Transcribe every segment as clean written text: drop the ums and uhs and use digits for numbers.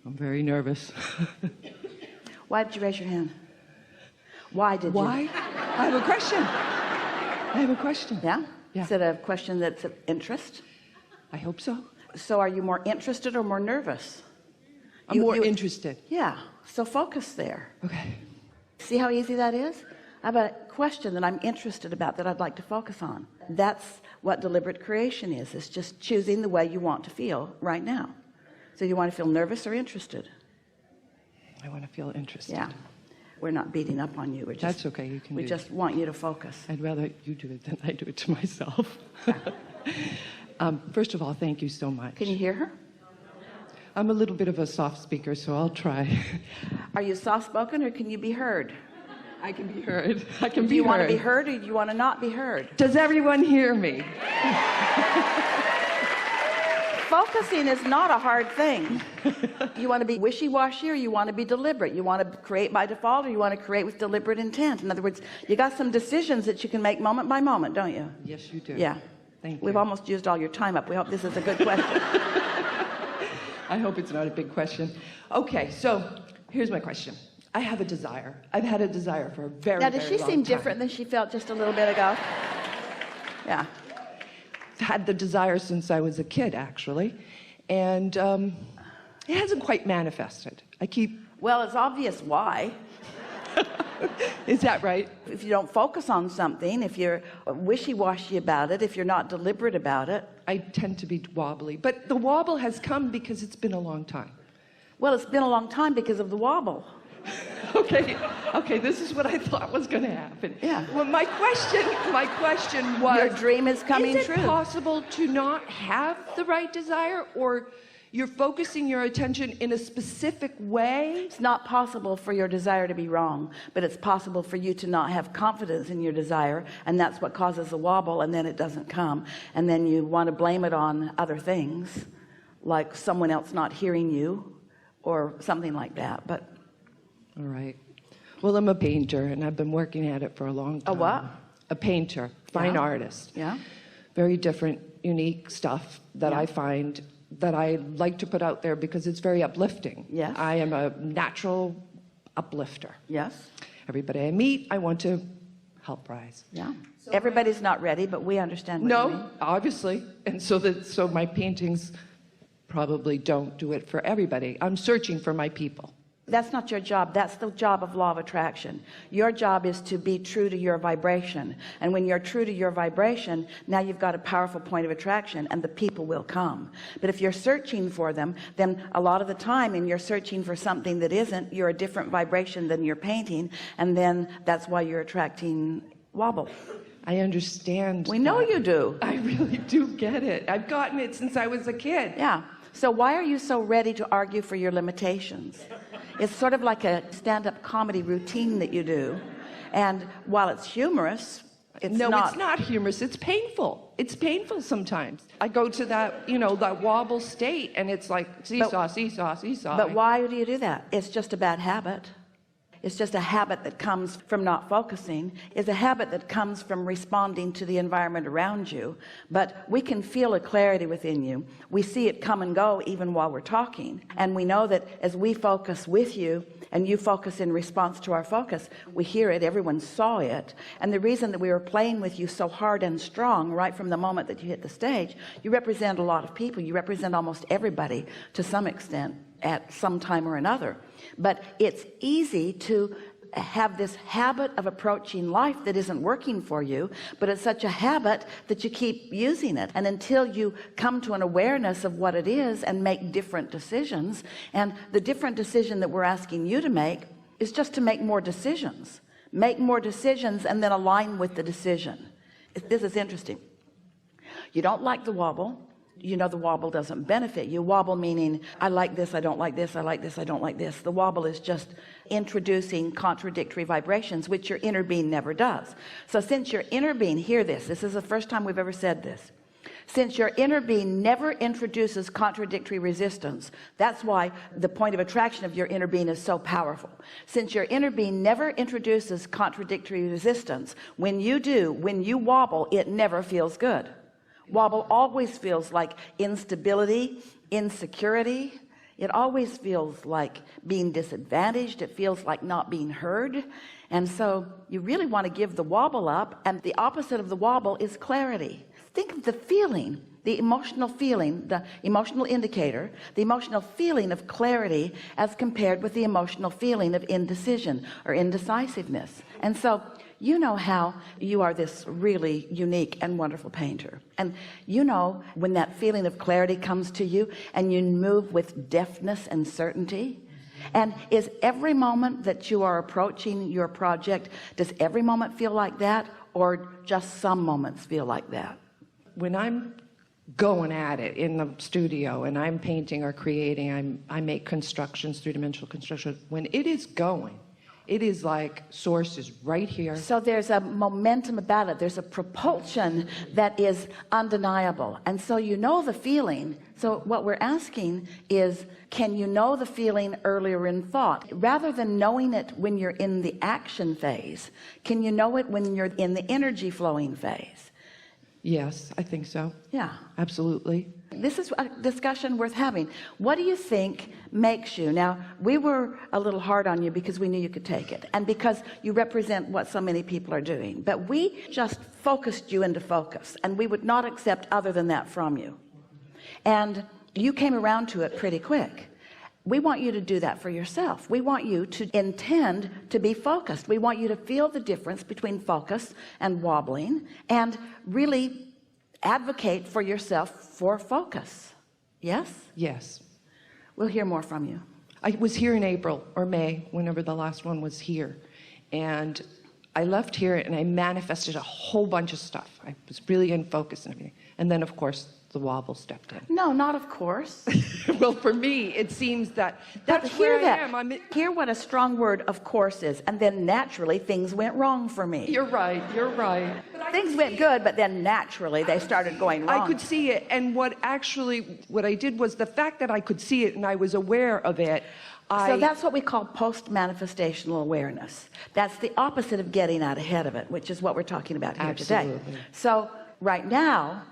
I'm very nervous. Why did you raise your hand? Why did Why? you? I have a question. I have a question. Yeah? Yeah. Is it a question that's of interest? I hope so. So are you more interested or more nervous? I'm more interested. Yeah, so focus there. Okay. See how easy that is? I have a question that I'm interested about that I'd like to focus on. That's what deliberate creation is. It's just choosing the way you want to feel right now. So you want to feel nervous or interested? I want to feel interested. Yeah. We're not beating up on you. We're just, That's okay. You can we do just want you to focus. I'd rather you do it than I do it to myself. First of all, thank you so much. Can you hear her? I'm a little bit of a soft speaker, so I'll try. Are you soft-spoken or can you be heard? I can be heard. I can be heard. Do you want to be heard or do you want to not be heard? Does everyone hear me? Focusing is not a hard thing. You want to be wishy-washy or you want to be deliberate? You want to create by default or you want to create with deliberate intent? In other words, you got some decisions that you can make moment by moment, don't you? Yes, you do. Yeah. Thank you. We've almost used all your time up. We hope this is a good question. I hope it's not a big question. Okay, so here's my question. I have a desire. I've had a desire for a very, Now, very does she long seem time. different than she felt just a little bit ago? Yeah. I've had the desire since I was a kid, actually, and it hasn't quite manifested. Well, it's obvious why. Is that right? If you don't focus on something, if you're wishy-washy about it, if you're not deliberate about it. I tend to be wobbly, but the wobble has come because it's been a long time. Well, it's been a long time because of the wobble. Okay, this is what I thought was going to happen. Yeah. Well, my question was, your dream is coming true. Is it possible to not have the right desire, or you're focusing your attention in a specific way? It's not possible for your desire to be wrong, but it's possible for you to not have confidence in your desire, and that's what causes the wobble, and then it doesn't come, and then you want to blame it on other things, like someone else not hearing you, or something like that. But all right. Well, I'm a painter, and I've been working at it for a long time. A what? A painter, fine artist. Yeah. Very different, unique stuff that I find that I like to put out there because it's very uplifting. Yes. I am a natural uplifter. Yes. Everybody I meet, I want to help rise. Yeah. So everybody's not ready, but we understand what you mean. No, obviously. And so my paintings probably don't do it for everybody. I'm searching for my people. That's not your job. That's the job of law of attraction. Your job is to be true to your vibration. And when you're true to your vibration, now you've got a powerful point of attraction and the people will come. But if you're searching for them, then a lot of the time, and you're searching for something that isn't, you're a different vibration than you're painting. And then that's why you're attracting wobble. I understand. We know you do. I really do get it. I've gotten it since I was a kid. Yeah. So why are you so ready to argue for your limitations? It's sort of like a stand-up comedy routine that you do. And while it's humorous, it's no, not. it's not humorous. It's painful. It's painful sometimes. I go to that, that wobble state, and it's like seesaw, seesaw, seesaw. But why do you do that? It's just a bad habit. It's just a habit that comes from not focusing. It's a habit that comes from responding to the environment around you. But we can feel a clarity within you. We see it come and go even while we're talking. And we know that as we focus with you and you focus in response to our focus, we hear it, everyone saw it. And the reason that we were playing with you so hard and strong right from the moment that you hit the stage, you represent a lot of people. You represent almost everybody to some extent at some time or another. But it's easy to have this habit of approaching life that isn't working for you, but it's such a habit that you keep using it. And until you come to an awareness of what it is and make different decisions, and the different decision that we're asking you to make is just to make more decisions. Make more decisions and then align with the decision. This is interesting. You don't like the wobble. You know the wobble doesn't benefit you. Wobble meaning I like this, I don't like this, I like this, I don't like this. The wobble is just introducing contradictory vibrations, which your inner being never does. So since your inner being, hear this is the first time we've ever said this. Since your inner being never introduces contradictory resistance, that's why the point of attraction of your inner being is so powerful. Since your inner being never introduces contradictory resistance, when you wobble, it never feels good. Wobble always feels like instability, insecurity, It always feels like being disadvantaged. It feels like not being heard. And so you really want to give the wobble up, and the opposite of the wobble is clarity. Think of the feeling, the emotional feeling, the emotional indicator, the emotional feeling of clarity as compared with the emotional feeling of indecision or indecisiveness. And so you know how you are this really unique and wonderful painter, and you know when that feeling of clarity comes to you and you move with deftness and certainty. And is every moment that you are approaching your project, does every moment feel like that, or just some moments feel like that? When I'm going at it in the studio and I'm painting or creating, I make constructions, three-dimensional construction. When it is going, it is like source is right here. So there's a momentum about it. There's a propulsion that is undeniable. And so you know the feeling. So what we're asking is, can you know the feeling earlier in thought? Rather than knowing it when you're in the action phase, can you know it when you're in the energy flowing phase? Yes, I think so. Yeah. Absolutely. This is a discussion worth having. What do you think makes you? Now, we were a little hard on you because we knew you could take it, and because you represent what so many people are doing. But we just focused you into focus, and we would not accept other than that from you. And you came around to it pretty quick. We want you to do that for yourself. We want you to intend to be focused. We want you to feel the difference between focus and wobbling, and really advocate for yourself for focus. Yes? Yes. We'll hear more from you. I was here in April or May, whenever the last one was here. And I left here and I manifested a whole bunch of stuff. I was really in focus and everything. And then, of course, the wobble stepped in. No, not of course. Well, for me, it seems that that's where I am. Hear what a strong word of course is, and then naturally things went wrong for me. You're right, you're right. Things went good, but then naturally they started going wrong. I could see it, and what I did was the fact that I could see it and I was aware of it. So that's what we call post-manifestational awareness. That's the opposite of getting out ahead of it, which is what we're talking about here today. So right now,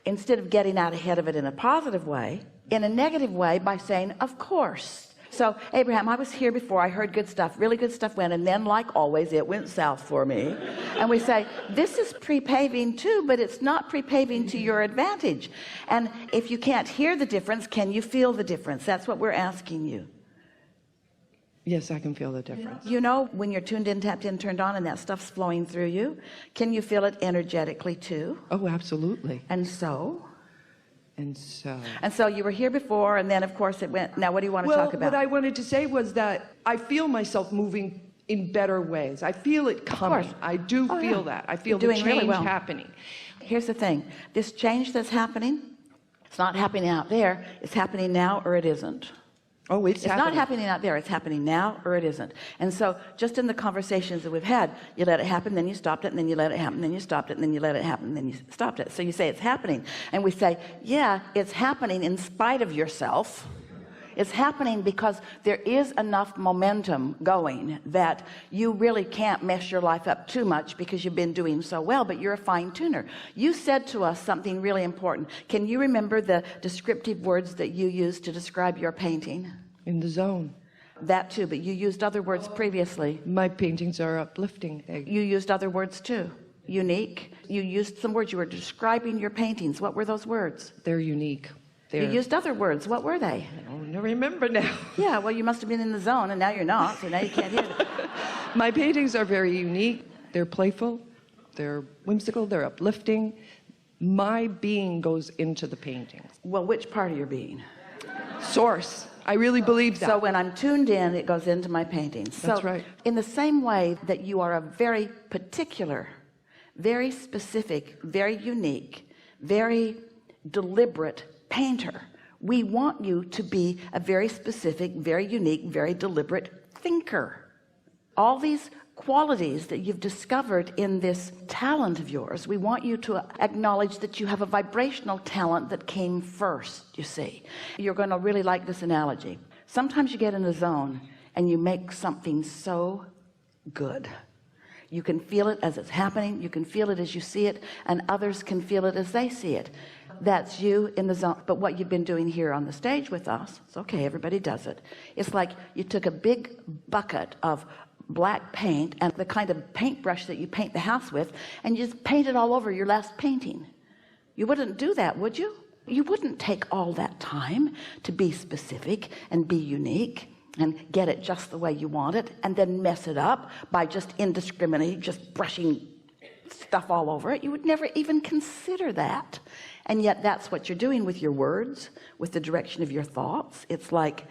instead of getting out ahead of it in a positive way, in a negative way, by saying of course. So Abraham, I was here before, I heard good stuff, really good stuff went, and then like always it went south for me. And we say this is pre-paving too, but it's not pre-paving to your advantage. And if you can't hear the difference, can you feel the difference? That's what we're asking you. Yes, I can feel the difference. You know when you're tuned in, tapped in, turned on, and that stuff's flowing through you, can you feel it energetically too? Oh, absolutely. And so you were here before, and then of course it went. Now what do you want to talk about? What I wanted to say was that I feel myself moving in better ways. I feel it coming. I do feel that. I feel the change happening. Here's the thing. This change that's happening, it's not happening out there. It's happening now, or it isn't. Oh, it's happening. Not happening out there. It's happening now, or it isn't. And so just in the conversations that we've had, you let it happen, then you stopped it, and then you let it happen, then you stopped it, and then you let it happen, and then you stopped it. So you say it's happening. And we say, yeah, it's happening in spite of yourself. It's happening because there is enough momentum going that you really can't mess your life up too much because you've been doing so well, but you're a fine tuner. You said to us something really important. Can you remember the descriptive words that you used to describe your painting? In the zone. That too, but you used other words previously. My paintings are uplifting. You used other words too. Unique. You used some words. You were describing your paintings. What were those words? They're unique. You used other words. What were they? I don't remember now. Yeah, well, you must have been in the zone, and now you're not, so now you can't hear them. My paintings are very unique. They're playful. They're whimsical. They're uplifting. My being goes into the paintings. Well, which part of your being? Source. I really believe that. So when I'm tuned in, it goes into my paintings. That's right. In the same way that you are a very particular, very specific, very unique, very deliberate painter, we want you to be a very specific, very unique, very deliberate thinker. All these qualities that you've discovered in this talent of yours, we want you to acknowledge that you have a vibrational talent that came first. You see, you're going to really like this analogy. Sometimes you get in a zone and you make something so good. You can feel it as it's happening, you can feel it as you see it, and others can feel it as they see it. that's you in the zone. But what you've been doing here on the stage with us, it's okay, everybody does it. It's like you took a big bucket of black paint and the kind of paintbrush that you paint the house with, and you just painted all over your last painting. You wouldn't do that, would you? You wouldn't take all that time to be specific and be unique and get it just the way you want it, and then mess it up by just indiscriminately just brushing stuff all over it. You would never even consider that. And yet that's what you're doing with your words, with the direction of your thoughts. It's like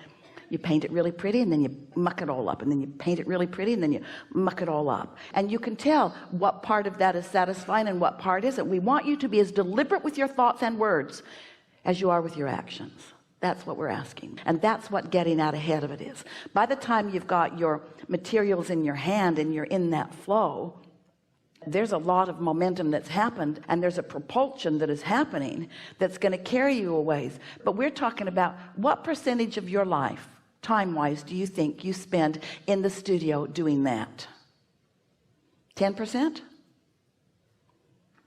you paint it really pretty and then you muck it all up, and then you paint it really pretty and then you muck it all up, and you can tell what part of that is satisfying and what part isn't. We want you to be as deliberate with your thoughts and words as you are with your actions. That's what we're asking, and that's what getting out ahead of it is. By the time you've got your materials in your hand and you're in that flow, there's a lot of momentum that's happened, and there's a propulsion that is happening that's going to carry you a ways. But we're talking about what percentage of your life, time-wise, do you think you spend in the studio doing that? 10%?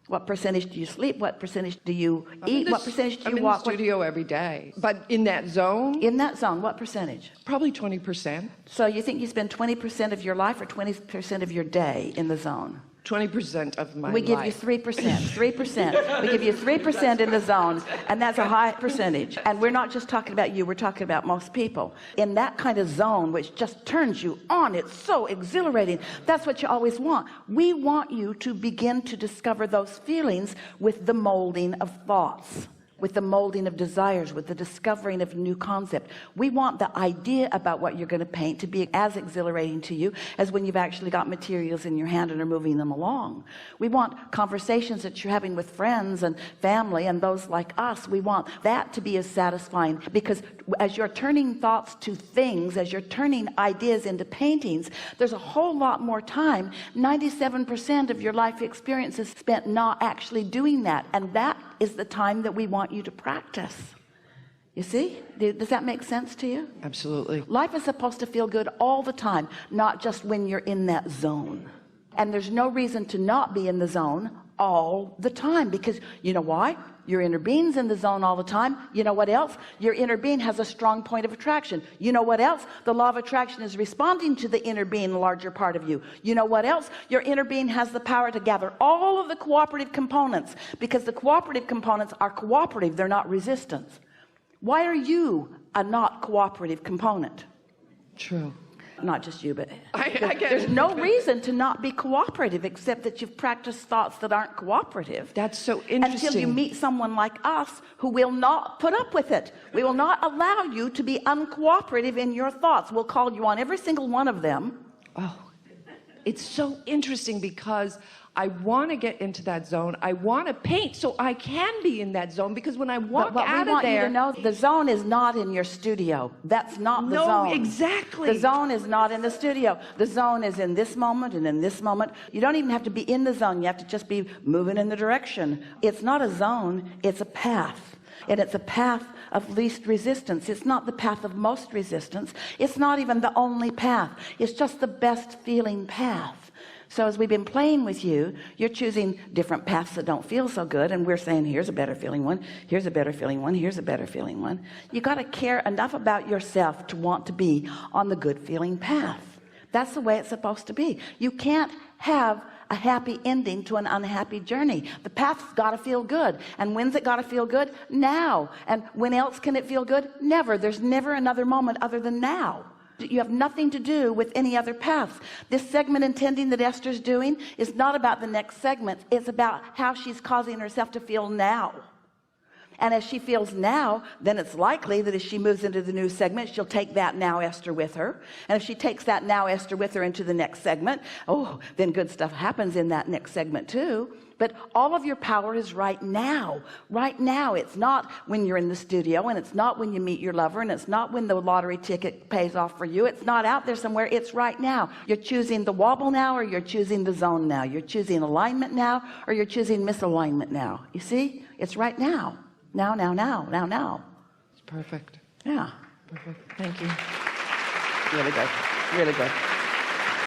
What percentage do you sleep? What percentage do you eat? What percentage do you walk? I'm in the studio every day, but in that zone? In that zone, what percentage? Probably 20%. So you think you spend 20% of your life or 20% of your day in the zone? 20% of my life. We give you 3%. 3%. We give you 3% in the zone, and that's a high percentage. And we're not just talking about you, we're talking about most people. In that kind of zone, which just turns you on, it's so exhilarating. That's what you always want. We want you to begin to discover those feelings with the molding of thoughts, with the molding of desires, with the discovering of new concept. We want the idea about what you're going to paint to be as exhilarating to you as when you've actually got materials in your hand and are moving them along. We want conversations that you're having with friends and family and those like us. We want that to be as satisfying, because as you're turning thoughts to things, as you're turning ideas into paintings, there's a whole lot more time. 97% of your life experience is spent not actually doing that, and that is the time that we want you to practice. You see? Does that make sense to you? Absolutely. Life is supposed to feel good all the time, not just when you're in that zone. And there's no reason to not be in the zone all the time, because you know why? Your inner being's in the zone all the time. You know what else? Your inner being has a strong point of attraction. You know what else? The law of attraction is responding to the inner being, the larger part of you. You know what else? Your inner being has the power to gather all of the cooperative components, because the cooperative components are cooperative. They're not resistance. Why are you a not cooperative component? True. Not just you, but I get there's it. no reason to not be cooperative, except that you've practiced thoughts that aren't cooperative. That's so interesting. Until you meet someone like us who will not put up with it. We will not allow you to be uncooperative in your thoughts. We'll call you on every single one of them. Oh, it's so interesting, because I want to get into that zone. I want to paint so I can be in that zone, because when I walk out of there, you to know, the zone is not in your studio. That's not the zone. No, exactly. The zone is not in the studio. The zone is in this moment and in this moment. You don't even have to be in the zone. You have to just be moving in the direction. It's not a zone. It's a path. And it's a path of least resistance. It's not the path of most resistance. It's not even the only path. It's just the best feeling path. So as we've been playing with you, you're choosing different paths that don't feel so good, and we're saying, here's a better feeling one, here's a better feeling one, here's a better feeling one. You got to care enough about yourself to want to be on the good feeling path. That's the way it's supposed to be. You can't have a happy ending to an unhappy journey. The path's got to feel good. And when's it got to feel good? Now. And when else can it feel good? Never. There's never another moment other than now. You have nothing to do with any other paths. This segment intending that Esther's doing is not about the next segment. It's about how she's causing herself to feel now. And as she feels now, then it's likely that as she moves into the new segment, she'll take that now Esther with her. And if she takes that now Esther with her into the next segment, oh, then good stuff happens in that next segment too. But all of your power is right now. Right now. It's not when you're in the studio, and it's not when you meet your lover, and it's not when the lottery ticket pays off for you. It's not out there somewhere. It's right now. You're choosing the wobble now, or you're choosing the zone now. You're choosing alignment now, or you're choosing misalignment now. You see? It's right now. Now, now, now, now, now. It's perfect. Yeah. Perfect. Thank you. Really good. Really good.